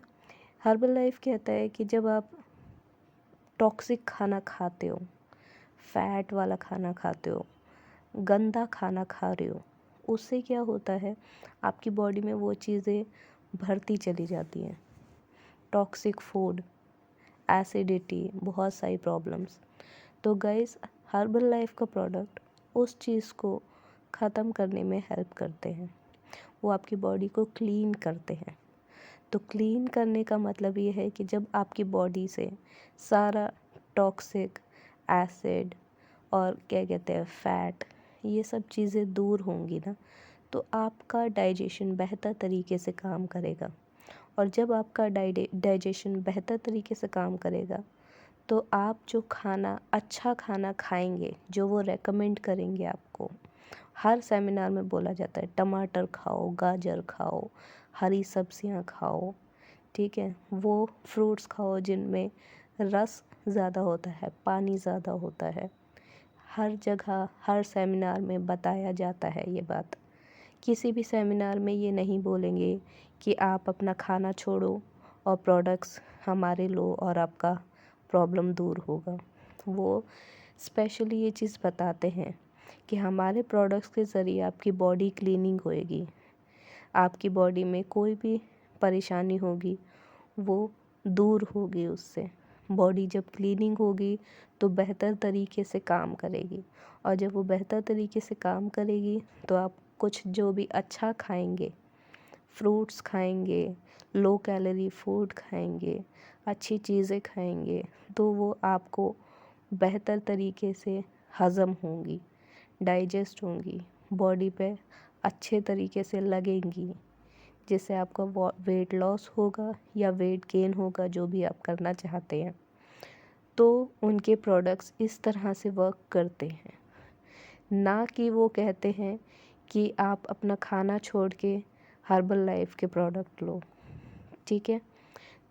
हर्बल लाइफ कहता है कि जब आप टॉक्सिक खाना खाते हो, फैट वाला खाना खाते हो, गंदा खाना खा रहे हो, उससे क्या होता है आपकी बॉडी में वो चीज़ें भरती चली जाती हैं, टॉक्सिक फूड, एसिडिटी, बहुत सारी प्रॉब्लम्स। तो गाइस हर्बल लाइफ का प्रोडक्ट उस चीज़ को ख़त्म करने में हेल्प करते हैं, वो आपकी बॉडी को क्लीन करते हैं। तो क्लीन करने का मतलब ये है कि जब आपकी बॉडी से सारा टॉक्सिक, एसिड और क्या कहते हैं फैट, ये सब चीज़ें दूर होंगी ना, तो आपका डाइजेशन बेहतर तरीके से काम करेगा। और जब आपका डाइजेशन बेहतर तरीके से काम करेगा तो आप जो खाना, अच्छा खाना खाएंगे, जो वो रेकमेंड करेंगे आपको, हर सेमिनार में बोला जाता है टमाटर खाओ, गाजर खाओ, हरी सब्जियां खाओ, ठीक है, वो फ्रूट्स खाओ जिनमें रस ज़्यादा होता है, पानी ज़्यादा होता है। हर जगह हर सेमिनार में बताया जाता है ये बात। किसी भी सेमिनार में ये नहीं बोलेंगे कि आप अपना खाना छोड़ो और प्रोडक्ट्स हमारे लो और आपका प्रॉब्लम दूर होगा। वो स्पेशली ये चीज़ बताते हैं कि हमारे प्रोडक्ट्स के ज़रिए आपकी बॉडी क्लीनिंग होएगी, आपकी बॉडी में कोई भी परेशानी होगी वो दूर होगी उससे। बॉडी जब क्लीनिंग होगी तो बेहतर तरीके से काम करेगी, और जब वो बेहतर तरीके से काम करेगी तो आप कुछ जो भी अच्छा खाएंगे, फ्रूट्स खाएंगे, लो कैलोरी फूड खाएंगे, अच्छी चीज़ें खाएंगे, तो वो आपको बेहतर तरीके से हज़म होंगी, डाइजेस्ट होंगी, बॉडी पे अच्छे तरीके से लगेंगी, जिससे आपका वेट लॉस होगा या वेट गेन होगा, जो भी आप करना चाहते हैं। तो उनके प्रोडक्ट्स इस तरह से वर्क करते हैं, ना कि वो कहते हैं कि आप अपना खाना छोड़ के हर्बल लाइफ के प्रोडक्ट लो। ठीक है,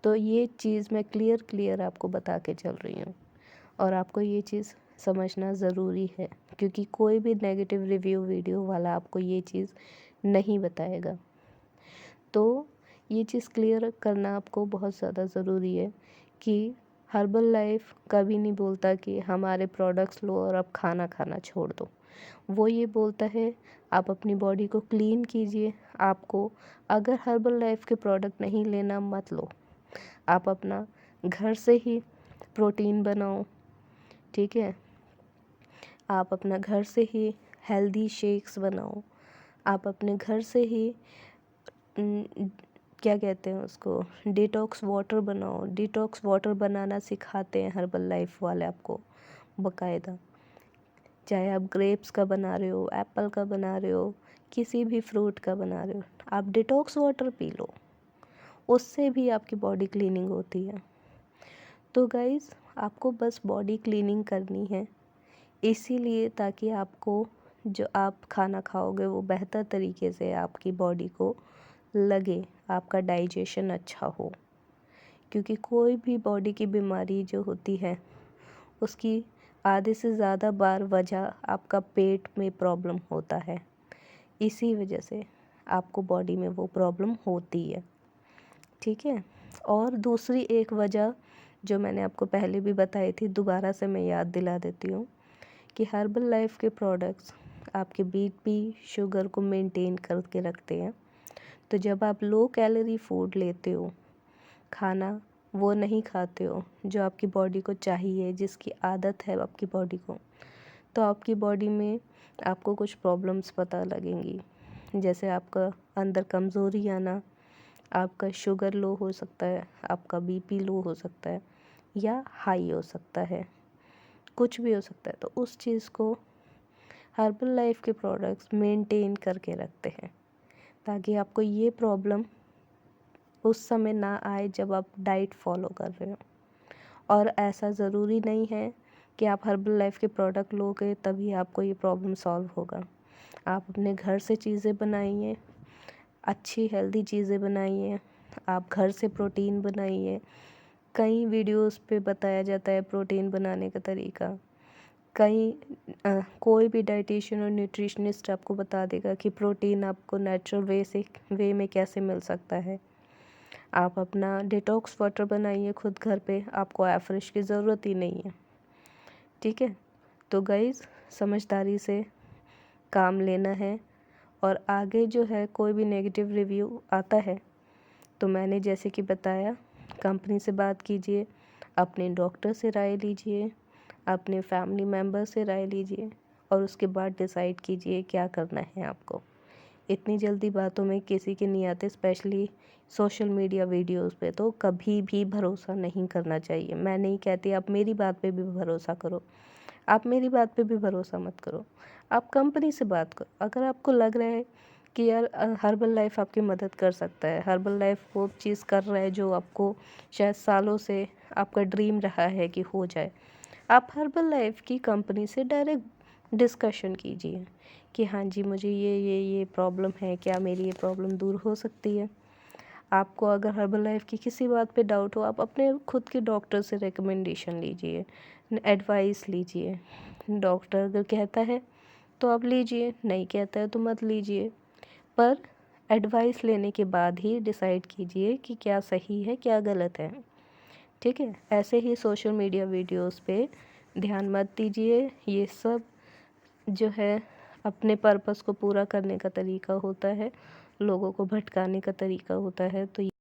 तो ये चीज़ मैं क्लियर आपको बता के चल रही हूँ, और आपको ये चीज़ समझना ज़रूरी है, क्योंकि कोई भी नेगेटिव रिव्यू वीडियो वाला आपको ये चीज़ नहीं बताएगा। तो ये चीज़ क्लियर करना आपको बहुत ज़्यादा ज़रूरी है कि हर्बल लाइफ कभी नहीं बोलता कि हमारे प्रोडक्ट्स लो और अब खाना खाना छोड़ दो। वो ये बोलता है आप अपनी बॉडी को क्लीन कीजिए। आपको अगर हर्बल लाइफ के प्रोडक्ट नहीं लेना मत लो, आप अपना घर से ही प्रोटीन बनाओ। ठीक है, आप अपना घर से ही हेल्दी शेक्स बनाओ, आप अपने घर से ही क्या कहते हैं उसको, डिटॉक्स वाटर बनाओ। डिटॉक्स वाटर बनाना सिखाते हैं हर्बल लाइफ वाले आपको बाकायदा। चाहे आप ग्रेप्स का बना रहे हो, एप्पल का बना रहे हो, किसी भी फ्रूट का बना रहे हो, आप डिटॉक्स वाटर पी लो, उससे भी आपकी बॉडी क्लीनिंग होती है। तो गाइज़, आपको बस बॉडी क्लीनिंग करनी है, इसीलिए ताकि आपको जो आप खाना खाओगे वो बेहतर तरीके से आपकी बॉडी को लगे, आपका डाइजेशन अच्छा हो। क्योंकि कोई भी बॉडी की बीमारी जो होती है उसकी आधे से ज़्यादा बार वजह आपका पेट में प्रॉब्लम होता है, इसी वजह से आपको बॉडी में वो प्रॉब्लम होती है। ठीक है, और दूसरी एक वजह जो मैंने आपको पहले भी बताई थी, दोबारा से मैं याद दिला देती हूँ कि हर्बल लाइफ के प्रोडक्ट्स आपके बीपी शुगर को मेंटेन करके रखते हैं। तो जब आप लो कैलोरी फूड लेते हो, खाना वो नहीं खाते हो जो आपकी बॉडी को चाहिए, जिसकी आदत है आपकी बॉडी को, तो आपकी बॉडी में आपको कुछ प्रॉब्लम्स पता लगेंगी। जैसे आपका अंदर कमज़ोरी आना, आपका शुगर लो हो सकता है, आपका बीपी लो हो सकता है या हाई हो सकता है, कुछ भी हो सकता है। तो उस चीज़ को हर्बल लाइफ के प्रोडक्ट्स मेंटेन करके रखते हैं, ताकि आपको ये प्रॉब्लम उस समय ना आए जब आप डाइट फॉलो कर रहे हो। और ऐसा ज़रूरी नहीं है कि आप हर्बल लाइफ के प्रोडक्ट लोगे तभी आपको ये प्रॉब्लम सॉल्व होगा। आप अपने घर से चीज़ें बनाइए, अच्छी हेल्दी चीज़ें बनाइए, आप घर से प्रोटीन बनाइए। कई वीडियोस पे बताया जाता है प्रोटीन बनाने का तरीका। कोई भी डाइटिशियन और न्यूट्रिशनिस्ट आपको बता देगा कि प्रोटीन आपको नेचुरल वे में कैसे मिल सकता है। आप अपना डिटॉक्स वाटर बनाइए खुद घर पे, आपको एवरेज की ज़रूरत ही नहीं है। ठीक है, तो गाइज़, समझदारी से काम लेना है, और आगे जो है कोई भी नेगेटिव रिव्यू आता है तो मैंने जैसे कि बताया, कंपनी से बात कीजिए, अपने डॉक्टर से राय लीजिए, अपने फैमिली मेम्बर से राय लीजिए, और उसके बाद डिसाइड कीजिए क्या करना है आपको। इतनी जल्दी बातों में किसी के नहीं आते, स्पेशली सोशल मीडिया वीडियोस पे तो कभी भी भरोसा नहीं करना चाहिए। मैं नहीं कहती आप मेरी बात पे भी भरोसा करो, आप मेरी बात पे भी भरोसा मत करो, आप कंपनी से बात करो। अगर आपको लग रहा है कि यार हर्बल लाइफ आपकी मदद कर सकता है, हर्बल लाइफ वो चीज़ कर रहा है जो आपको शायद सालों से आपका ड्रीम रहा है कि हो जाए, आप हर्बल लाइफ की कंपनी से डायरेक्ट डिस्कशन कीजिए कि हाँ जी, मुझे ये प्रॉब्लम है, क्या मेरी ये प्रॉब्लम दूर हो सकती है। आपको अगर हर्बल लाइफ की किसी बात पे डाउट हो, आप अपने खुद के डॉक्टर से रिकमेंडेशन लीजिए, एडवाइस लीजिए। डॉक्टर अगर कहता है तो आप लीजिए, नहीं कहता है तो मत लीजिए, पर एडवाइस लेने के बाद ही डिसाइड कीजिए कि क्या सही है क्या गलत है। ठीक है, ऐसे ही सोशल मीडिया वीडियोस पे ध्यान मत दीजिए। ये सब जो है अपने पर्पस को पूरा करने का तरीका होता है, लोगों को भटकाने का तरीका होता है। तो